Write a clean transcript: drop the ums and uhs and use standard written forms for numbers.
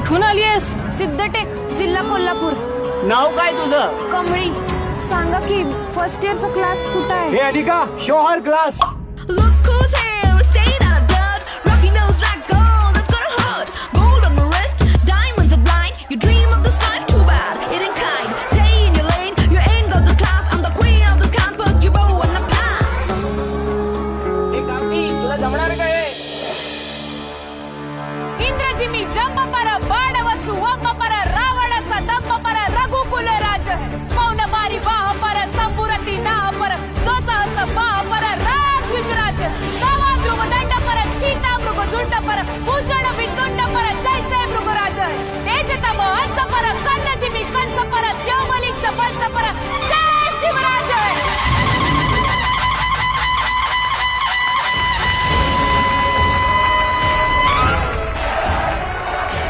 कुठून आलीयस? सिद्धटेक, जिल्हा कोल्हापूर. नाव काय तुझं? कमळी. सांगा की फर्स्ट इयरचा क्लास कुठं आहे? हे Anika, show her class. Look who's here, we're staying out of dirt. Rocking those rags, gold, that's gonna hurt. Gold on my wrist, diamonds are blind. You dream of this life, too bad, it ain't kind. Stay in your lane, you ain't got the class. I'm the queen of this campus, you bow wanna pass. तुला जमणार काय? इंद्रजिमी जंब पर बाडवसु वंब पर रावणचा दंब पर रघुकुल राज मौन मारी बाह पर संपुरती नाह पर स्वतःच बाह पर राग विजराज नवा ध्रुव दंड पर चीता मृग झुंड पर भूषण